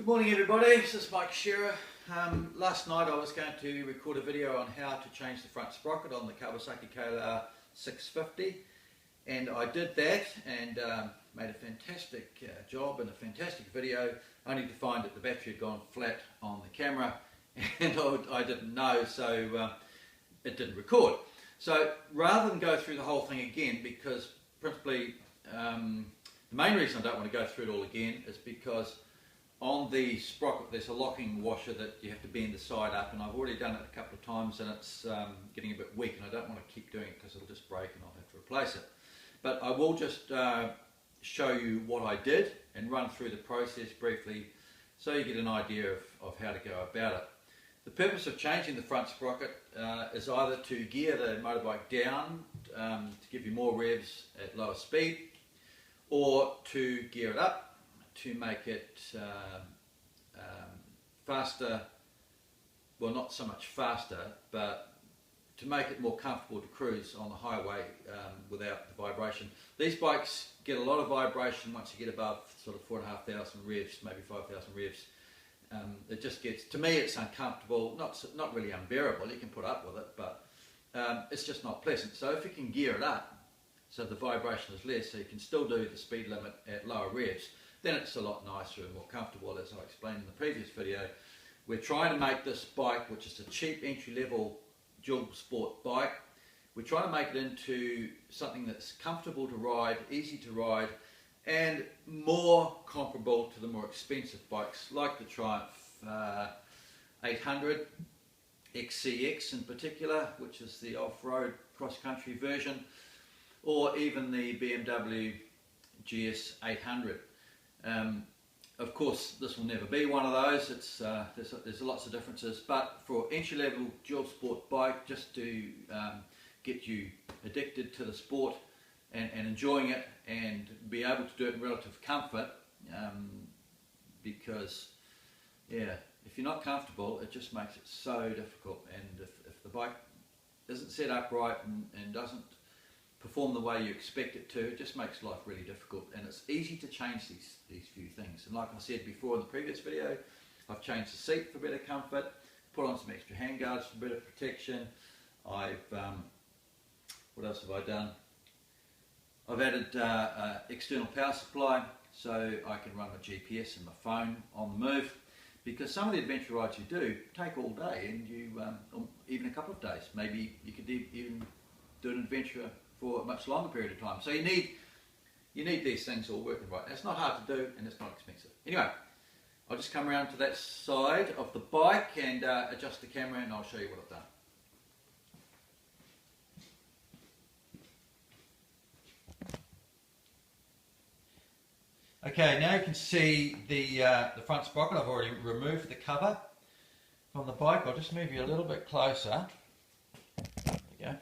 Good morning everybody, this is Mike Shearer. Last night I was going to record a video on how to change the front sprocket on the Kawasaki KLR650, and I did that and made a fantastic job and a fantastic video, only to find that the battery had gone flat on the camera and I didn't know, so it didn't record. So rather than go through the whole thing again, because principally the main reason I don't want to go through it all again is because on the sprocket there's a locking washer that you have to bend the side up, and I've already done it a couple of times and it's getting a bit weak and I don't want to keep doing it because it'll just break and I'll have to replace it. But I will just show you what I did and run through the process briefly so you get an idea of how to go about it. The purpose of changing the front sprocket is either to gear the motorbike down to give you more revs at lower speed, or to gear it up to make it faster, well not so much faster, but to make it more comfortable to cruise on the highway without the vibration. These bikes get a lot of vibration once you get above sort of 4,500 revs, maybe 5,000 revs. It just gets, to me it's uncomfortable, not really unbearable, you can put up with it, but it's just not pleasant. So if you can gear it up so the vibration is less, so you can still do the speed limit at lower revs, then it's a lot nicer and more comfortable, as I explained in the previous video. We're trying to make this bike, which is a cheap entry-level dual sport bike, we're trying to make it into something that's comfortable to ride, easy to ride, and more comparable to the more expensive bikes like the Triumph 800 XCX in particular, which is the off-road cross-country version, or even the BMW GS 800. Of course, this will never be one of those. It's there's lots of differences, but for entry-level dual sport bike, just to get you addicted to the sport and enjoying it and be able to do it in relative comfort, because yeah, if you're not comfortable, it just makes it so difficult. And if the bike isn't set up right and doesn't perform the way you expect it to, it just makes life really difficult. And it's easy to change these few things. And like I said before in the previous video, I've changed the seat for better comfort, put on some extra handguards for better protection. I've what else have I done? I've added external power supply so I can run my GPS and my phone on the move, because some of the adventure rides you do take all day, and you or even a couple of days. Maybe you could even do an adventure for a much longer period of time. So you need these things all working right. It's not hard to do and it's not expensive. Anyway, I'll just come around to that side of the bike and adjust the camera, and I'll show you what I've done. Okay, now you can see the front sprocket. I've already removed the cover from the bike. I'll just move you a little bit closer. There we go.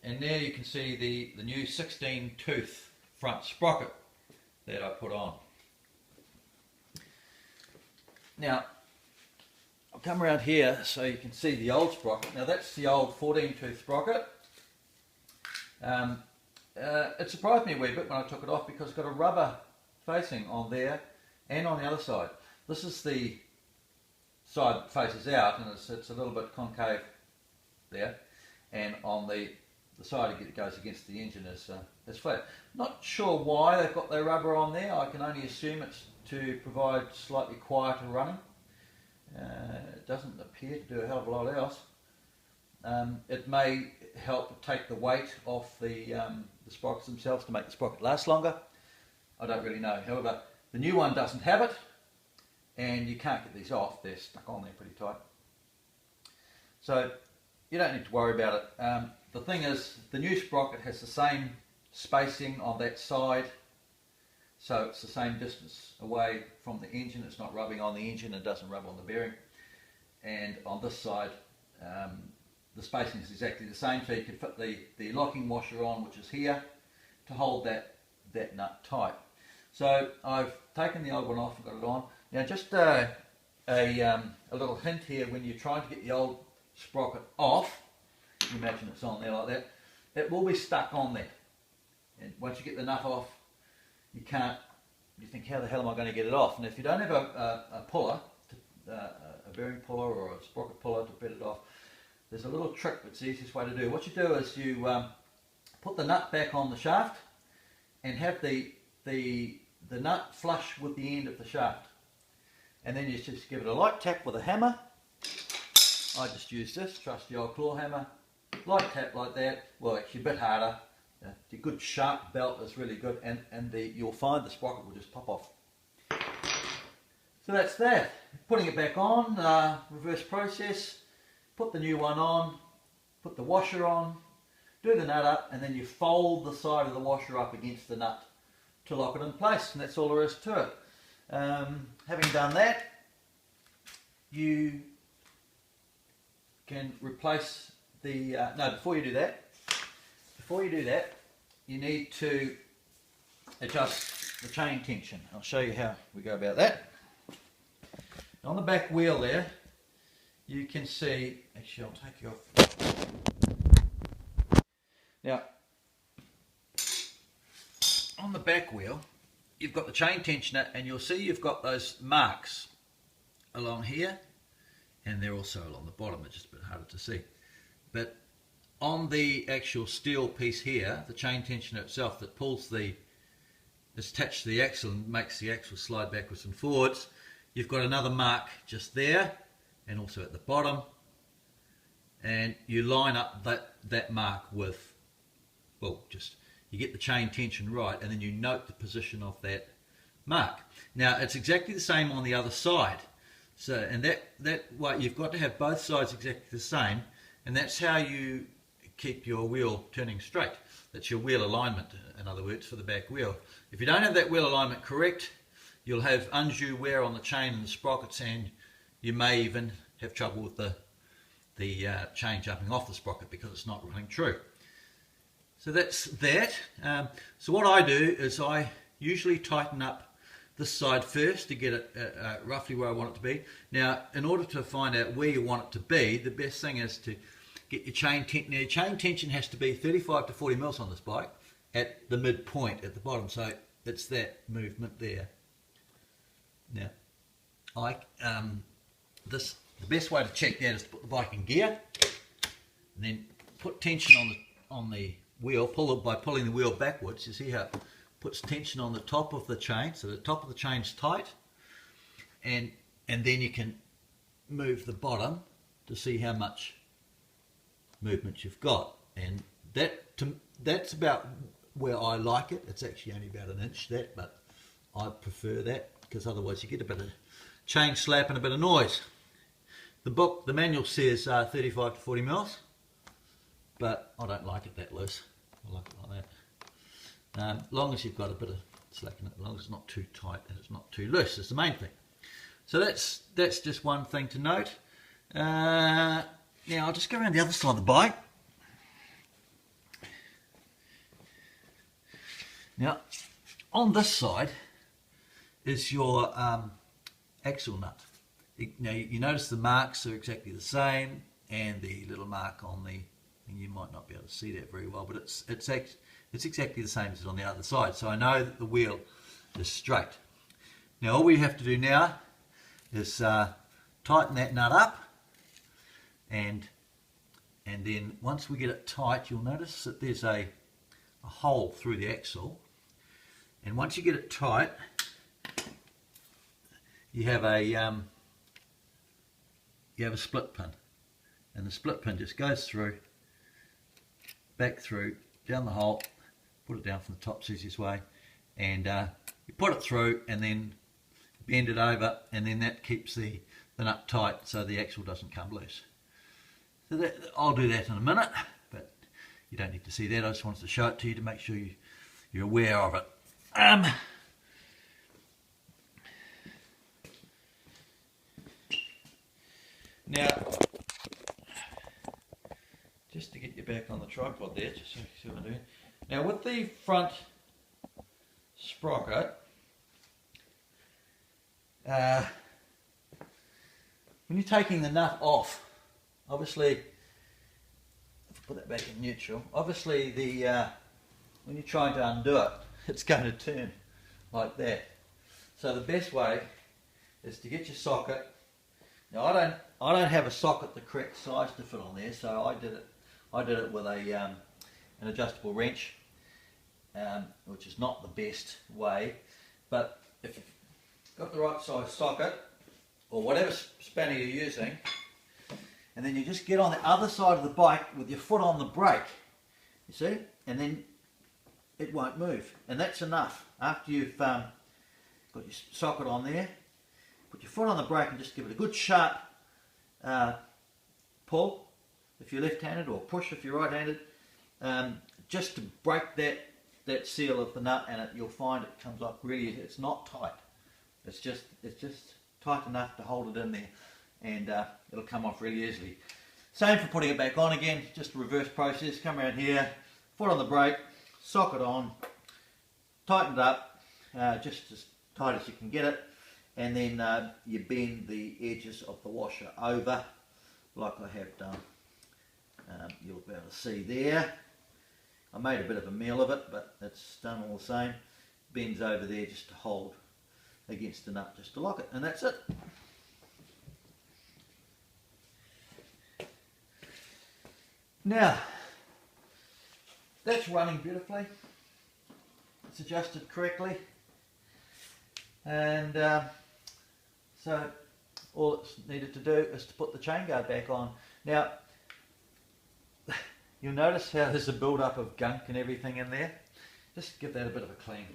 And there you can see the new 16 tooth front sprocket that I put on. Now I'll come around here so you can see the old sprocket. Now that's the old 14 tooth sprocket. It surprised me a wee bit when I took it off, because it's got a rubber facing on there and on the other side. This is the side that faces out, and it's a little bit concave there, and on the side it goes against the engine is flat. Not sure why they've got their rubber on there. I can only assume it's to provide slightly quieter running. It doesn't appear to do a hell of a lot else. It may help take the weight off the sprockets themselves to make the sprocket last longer. I don't really know. However, the new one doesn't have it, and you can't get these off. They're stuck on there pretty tight. So you don't need to worry about it. The thing is, the new sprocket has the same spacing on that side, so it's the same distance away from the engine. It's not rubbing on the engine, it doesn't rub on the bearing. And on this side, the spacing is exactly the same, so you can fit the locking washer on, which is here, to hold that nut tight. So I've taken the old one off and got it on. Now just a little hint here: when you're trying to get the old sprocket off, imagine it's on there like that, it will be stuck on there. And once you get the nut off, you can't you think, how the hell am I going to get it off? And if you don't have a puller, a bearing puller or a sprocket puller to bed it off, there's a little trick that's the easiest way to do. What you do is you put the nut back on the shaft and have the nut flush with the end of the shaft. And then you just give it a light tap with a hammer. I just use this trusty old claw hammer. Light tap like that. Well, actually a bit harder. The good sharp belt is really good, and you'll find the sprocket will just pop off. So that's that. Putting it back on, reverse process. Put the new one on. Put the washer on. Do the nut up, and then you fold the side of the washer up against the nut to lock it in place, and that's all there is to it. Having done that, you can replace the, no, before you do that, you need to adjust the chain tension. I'll show you how we go about that. On the back wheel there, you can see, actually I'll take you off. Now, on the back wheel, you've got the chain tensioner, and you'll see you've got those marks along here, and they're also along the bottom. They're just a bit harder to see. But on the actual steel piece here, the chain tensioner itself that pulls is attached to the axle and makes the axle slide backwards and forwards, you've got another mark just there, and also at the bottom, and you line up that mark with, well, just you get the chain tension right, and then you note the position of that mark. Now it's exactly the same on the other side. So, and that way you've got to have both sides exactly the same, and that's how you keep your wheel turning straight. That's your wheel alignment, in other words, for the back wheel. If you don't have that wheel alignment correct, you'll have undue wear on the chain and the sprockets, and you may even have trouble with the chain jumping off the sprocket because it's not running true. So that's that. So what I do is I usually tighten up this side first to get it roughly where I want it to be. Now, in order to find out where you want it to be, the best thing is to get your chain tension. Now, your chain tension has to be 35 to 40 mils on this bike at the midpoint at the bottom. So it's that movement there. Now, the best way to check that is to put the bike in gear, and then put tension on the wheel. By pulling the wheel backwards. You see how it puts tension on the top of the chain, so the top of the chain's tight, and then you can move the bottom to see how much movement you've got, and that's about where I like it. It's actually only about an inch, but I prefer that because otherwise you get a bit of chain slap and a bit of noise. The manual says 35 to 40 mils, but I don't like it that loose. I like it like that. As long as you've got a bit of slack in it, as long as it's not too tight and it's not too loose, is the main thing. So that's just one thing to note. Now I'll just go around the other side of the bike. Now on this side is your axle nut. Now you notice the marks are exactly the same, and the little mark on the, and you might not be able to see that very well, but it's exactly the same as on the other side. So I know that the wheel is straight. Now all we have to do now is tighten that nut up, and then once we get it tight, you'll notice that there's a hole through the axle, and once you get it tight, you have a split pin, and the split pin just goes through, back through, down the hole, put it down from the top, it's the easiest way, and you put it through and then bend it over, and then that keeps the nut tight so the axle doesn't come loose. So I'll do that in a minute, but you don't need to see that. I just wanted to show it to you to make sure you're aware of it. Now, just to get you back on the tripod there, just so you can see what I'm doing. Now with the front sprocket, when you're taking the nut off, obviously, if I put that back in neutral, obviously when you're trying to undo it, it's going to turn like that. So the best way is to get your socket. Now I don't have a socket the correct size to fit on there, so I did it with an adjustable wrench, which is not the best way. But if you've got the right size socket, or whatever spanner you're using, and then you just get on the other side of the bike with your foot on the brake, you see, and then it won't move, and that's enough. After you've got your socket on there, put your foot on the brake and just give it a good sharp pull if you're left-handed, or push if you're right-handed, just to break that seal of the nut, and you'll find it comes off really. It's not tight. It's just tight enough to hold it in there, and it'll come off really easily. Same for putting it back on again. Just a reverse process. Come around here, foot on the brake, socket on, tighten it up, just as tight as you can get it, and then you bend the edges of the washer over, like I have done. You'll be able to see there. I made a bit of a meal of it, but it's done all the same. Bends over there just to hold against the nut, just to lock it, and that's it. Now, that's running beautifully. It's adjusted correctly, and so all it's needed to do is to put the chain guard back on. Now, you'll notice how there's a build-up of gunk and everything in there. Just give that a bit of a clean.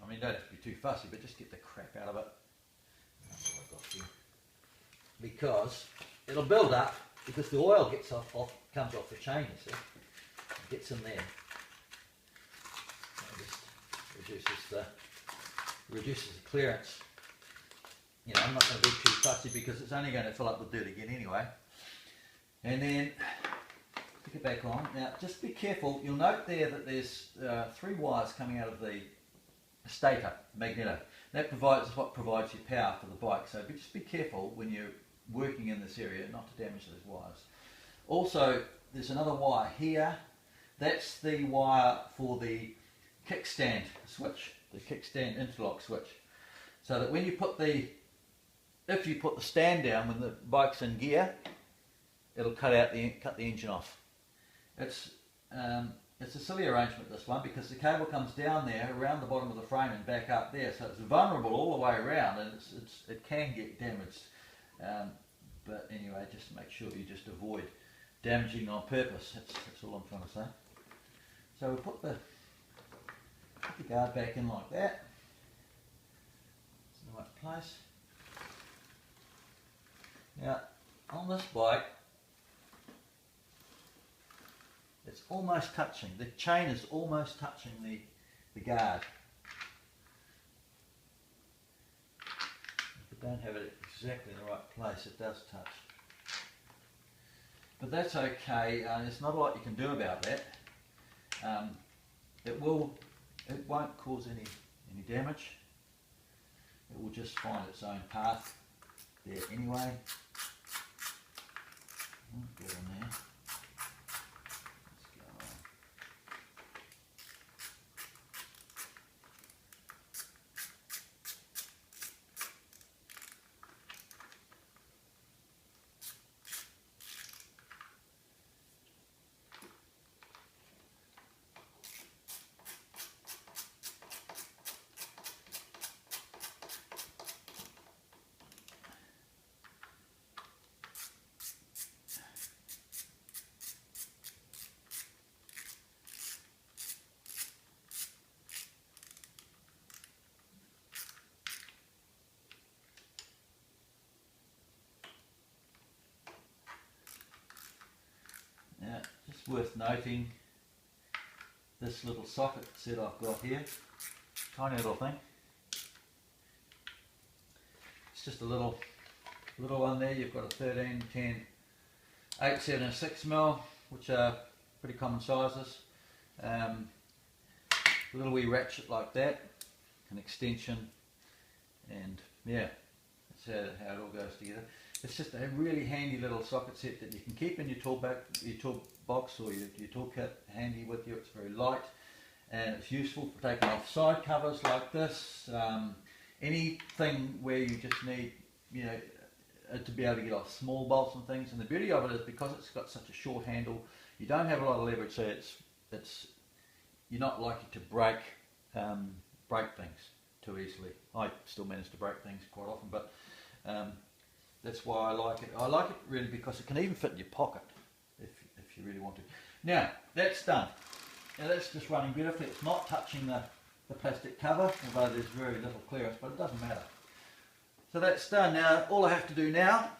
I mean, don't have to be too fussy, but just get the crap out of it. That's what I've got here. Because it'll build up, because the oil gets comes off the chain, you see. It gets in there. It just reduces the clearance. You know, I'm not going to be too fussy because it's only going to fill up with dirt again anyway. And then stick it back on. Now just be careful, you'll note there that there's 3 wires coming out of the stator, magneto. That is what provides you power for the bike, so just be careful when you're working in this area not to damage those wires. Also, there's another wire here. That's the wire for the kickstand switch, the kickstand interlock switch. So that when you put if you put the stand down when the bike's in gear, it'll cut the engine off. It's a silly arrangement, this one, because the cable comes down there around the bottom of the frame and back up there, so it's vulnerable all the way around, and it can get damaged. But anyway, just make sure you just avoid damaging on purpose. That's all I'm trying to say. So we put the guard back in like that. It's in the right place. Now, on this bike, it's almost touching. The chain is almost touching the guard. If you don't have it exactly in the right place, it does touch. But that's okay. There's not a lot you can do about that. It won't cause any damage. It will just find its own path there anyway. Get in there. Now, just worth noting, this little socket set I've got here, tiny little thing. It's just a little one there. You've got a 13, 10, 8, 7 and 6 mil, which are pretty common sizes. A little wee ratchet like that, an extension, and yeah, that's how it all goes together. It's just a really handy little socket set that you can keep in your toolbox or your toolkit handy with you. It's very light, and it's useful for taking off side covers like this. Anything where you just need, you know, to be able to get off small bolts and things. And the beauty of it is because it's got such a short handle, you don't have a lot of leverage, so you're not likely to break things too easily. I still manage to break things quite often, but that's why I like it. I like it really because it can even fit in your pocket if you really want to. Now that's done. Now that's just running beautifully. It's not touching the plastic cover, although there's very little clearance, but it doesn't matter. So that's done. Now all I have to do now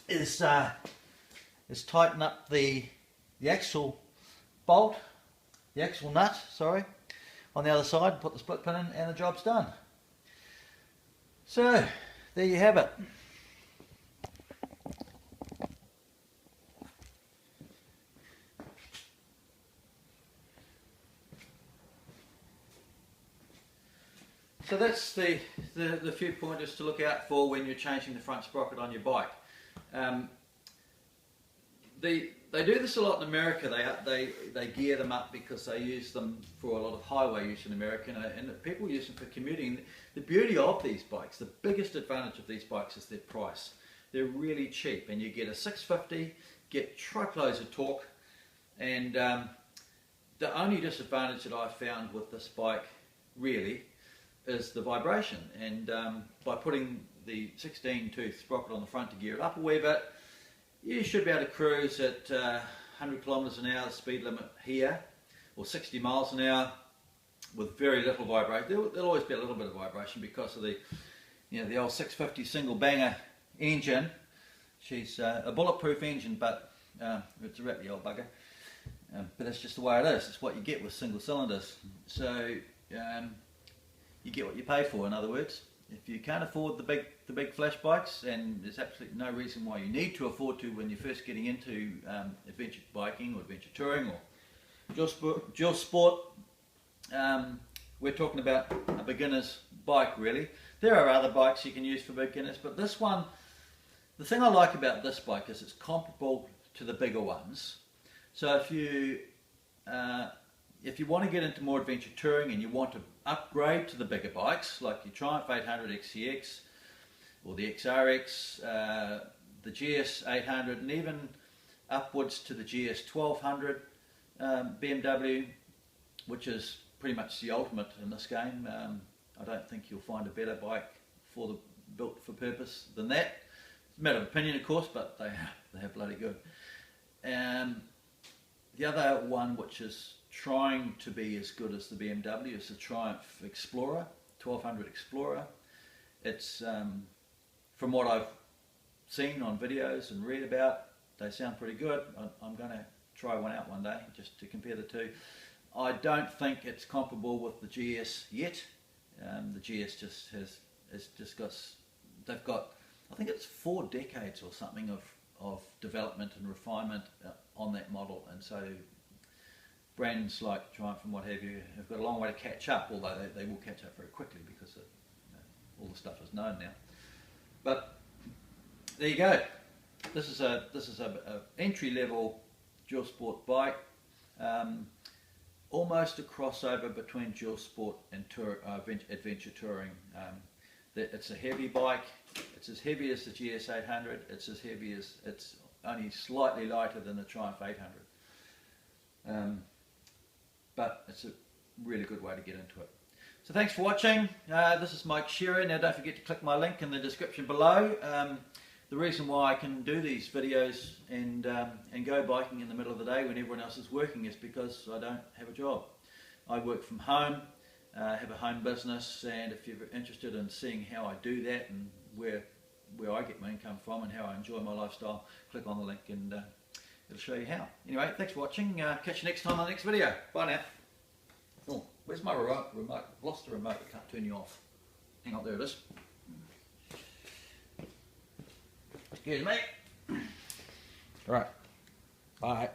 is tighten up the axle bolt, the axle nut, sorry, on the other side, put the split pin in, and the job's done. So there you have it. So that's the few pointers to look out for when you're changing the front sprocket on your bike. They do this a lot in America. They gear them up because they use them for a lot of highway use in America, and people use them for commuting. The beauty of these bikes, the biggest advantage of these bikes is their price. They're really cheap, and you get a 650, get truckloads of torque, and the only disadvantage that I've found with this bike really is the vibration, and by putting the 16-tooth sprocket on the front to gear it up a wee bit, you should be able to cruise at 100 kilometers an hour, the speed limit here, or 60 miles an hour with very little vibration. There'll always be a little bit of vibration because of the old 650 single banger engine. She's a bulletproof engine, but it's a rattly old bugger. But that's just the way it is. It's what you get with single cylinders. So you get what you pay for, in other words. If you can't afford the big flash bikes, and there's absolutely no reason why you need to afford to when you're first getting into adventure biking or adventure touring or dual sport, we're talking about a beginner's bike really. There are other bikes you can use for beginners, but this one, the thing I like about this bike is it's comparable to the bigger ones. So if you want to get into more adventure touring and you want to upgrade to the bigger bikes like your Triumph 800 XCX or the XRX, the GS 800, and even upwards to the GS 1200 BMW, which is pretty much the ultimate in this game. I don't think you'll find a better bike built for purpose than that. It's a matter of opinion, of course, but they are bloody good. The other one, which is trying to be as good as the BMW, is the Triumph Explorer, 1200 Explorer. It's, from what I've seen on videos and read about, they sound pretty good. I'm going to try one out one day just to compare the two. I don't think it's comparable with the GS yet. The GS they've got, I think it's 4 decades or something of development and refinement on that model, and so brands like Triumph and what have you have got a long way to catch up, although they will catch up very quickly because all the stuff is known now. But there you go. This is a entry-level dual sport bike, almost a crossover between dual sport and adventure touring. It's a heavy bike. It's as heavy as the GS 800. It's only slightly lighter than the Triumph 800. But it's a really good way to get into it. So thanks for watching. This is Mike Shearer. Now don't forget to click my link in the description below. The reason why I can do these videos and go biking in the middle of the day when everyone else is working is because I don't have a job. I work from home, have a home business, and if you're interested in seeing how I do that and where I get my income from and how I enjoy my lifestyle, click on the link and it'll show you how. Anyway, thanks for watching. Catch you next time on the next video. Bye now. Oh, where's my remote? I've lost the remote. I can't turn you off. Hang on, there it is. Excuse me. All right. Bye.